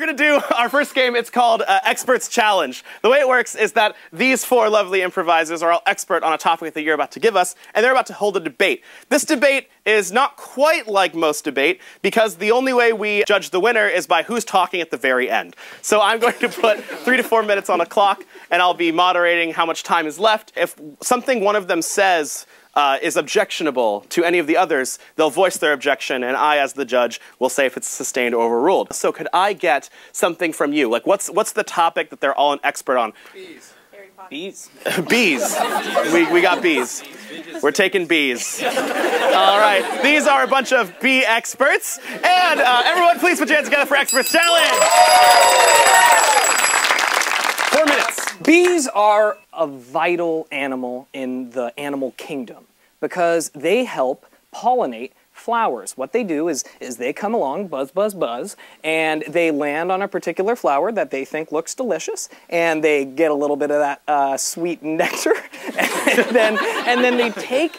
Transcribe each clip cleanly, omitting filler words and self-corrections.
gonna do our first game. It's called Experts Challenge. The way it works is that these four lovely improvisers are all expert on a topic that you're about to give us, and they're about to hold a debate. This debate is not quite like most debate, because the only way we judge the winner is by who's talking at the very end. So I'm going to put 3 to 4 minutes on a clock, and I'll be moderating how much time is left. If something one of them says is objectionable to any of the others, they'll voice their objection, and I, as the judge, will say if it's sustained or overruled. So could I get something from you? Like, what's the topic that they're all an expert on? Bees. Bees? Bees. We got bees. We're taking bees. All right. These are a bunch of bee experts. And everyone, please put your hands together for Experts Challenge. 4 minutes. Bees are a vital animal in the animal kingdom because they help pollinate flowers. What they do is they come along, buzz, buzz, buzz, and they land on a particular flower that they think looks delicious, and they get a little bit of that sweet nectar, and then they take,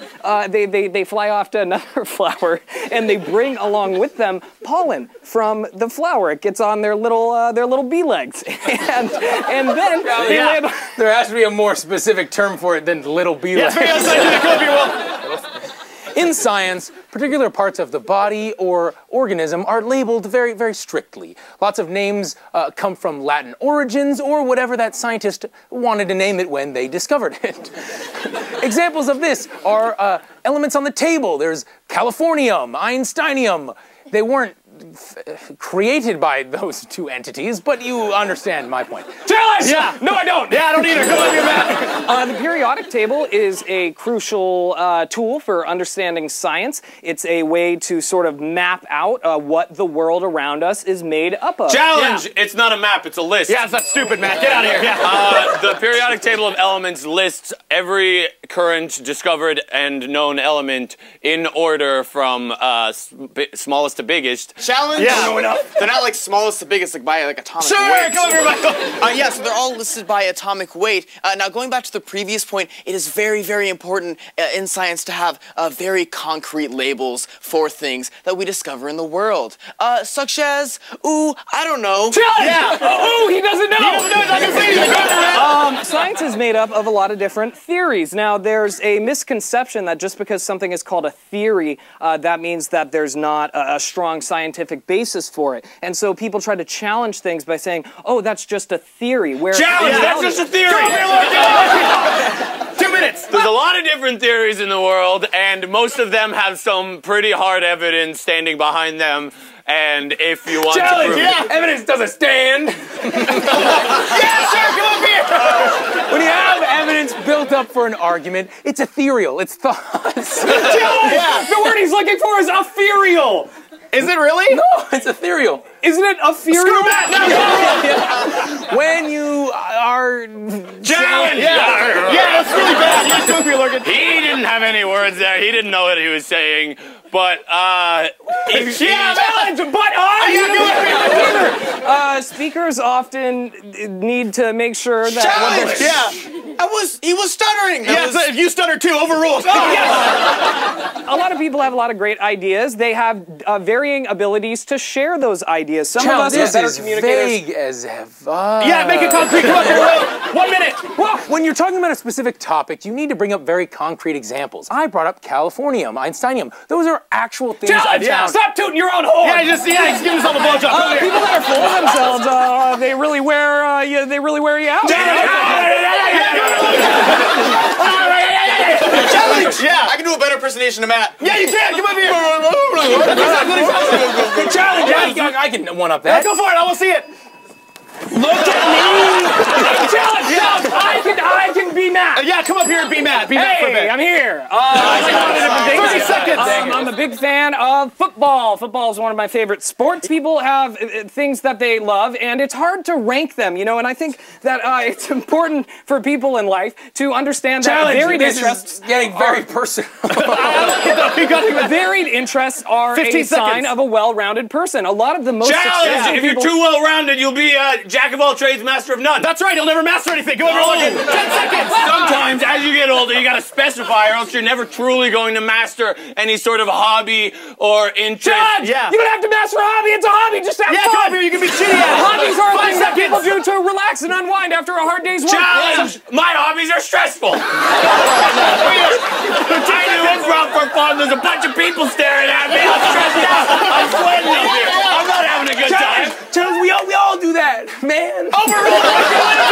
they fly off to another flower, and they bring along with them pollen from the flower. It gets on their little bee legs, and then they land. There has to be a more specific term for it than little bee legs. In science, particular parts of the body or organism are labeled very, very strictly. Lots of names come from Latin origins or whatever that scientist wanted to name it when they discovered it. Examples of this are elements on the table. There's californium, Einsteinium. They weren't created by those two entities, but you understand my point. Challenge! Yeah. No, I don't. Yeah, I don't either. Come on, you Matt. The periodic table is a crucial tool for understanding science. It's a way to sort of map out what the world around us is made up of. Challenge! Yeah. It's not a map, it's a list. Yeah, that's stupid, Matt. Get out of here. Yeah. The periodic table of elements lists every current discovered and known element in order from smallest to biggest. Challenge? Yeah. They're not like smallest to biggest, like by like atomic sure, weight. come here, Michael. Yeah, so they're all listed by atomic weight. Now, going back to the previous point, it is very, very important in science to have very concrete labels for things that we discover in the world. Such as, ooh, I don't know. Challenge! Yeah. Ooh, he doesn't know. He doesn't know. He's not gonna say anything. Science is made up of a lot of different theories. Now, there's a misconception that just because something is called a theory, that means that there's not a strong scientific basis for it. And so people try to challenge things by saying, oh, that's just a theory. Where Challenge! That's just a theory! 2 minutes. There's a lot of different theories in the world, and most of them have some pretty hard evidence standing behind them. And if you want to prove it, Evidence doesn't stand. Yeah, sure, come up here. When you have evidence built up for an argument, it's ethereal. It's thoughts. Yeah. the word he's looking for is ethereal. Is it really? No, it's ethereal. Isn't it ethereal? Screw that. No. When you are Challenge. Yeah, that's really bad. You should be looking. he didn't have any words there. He didn't know what he was saying. But, Challenge, speakers often need to make sure that Challenge! Yeah. He was stuttering. So if you stutter too, overruled. a lot of people have a lot of great ideas. They have varying abilities to share those ideas. Some of us are better communicators. Vague as ever. Yeah, make it concrete. Come up here, Will. 1 minute. When you're talking about a specific topic, you need to bring up very concrete examples. I brought up californium, Einsteinium. Those are actual things I found. Stop tooting your own horn! Yeah, just give yourself a blowjob. People that are full of themselves, they really wear you out. Challenge! Yeah. I can do a better impersonation of Matt. Yeah, you can. Come up here. Good challenge. I can one up that. Go for it. I will see it. Look at me! Challenge! I can be Matt! Yeah, come up here and be Matt. Be Matt for a bit. Hey, I'm here. 30 seconds. I'm a big fan of football. Football is one of my favorite sports. People have things that they love, and it's hard to rank them, you know, and I think that it's important for people in life to understand that varied interests... getting very personal. Varied interests are a sign of a well-rounded person. A lot of the most successful Challenge! If you're people... too well-rounded, you'll be Jack of all trades, master of none. That's right, he'll never master anything. Go over and look. 10 seconds. Sometimes, as you get older, you gotta specify, or else you're never truly going to master any sort of hobby or interest. Judge! Yeah. You don't have to master a hobby. It's a hobby. Just have Yeah, fun. come up here. You can be shitty at it. Hobbies are 5 things that people seconds. do to relax and unwind after a hard day's work. Challenge! My hobbies are stressful. I do improv for fun. There's a bunch of people staring at me. I'm stressed out. I'm sweating up here. I'm not having a good time. Judge, we all do that, man. Overruled.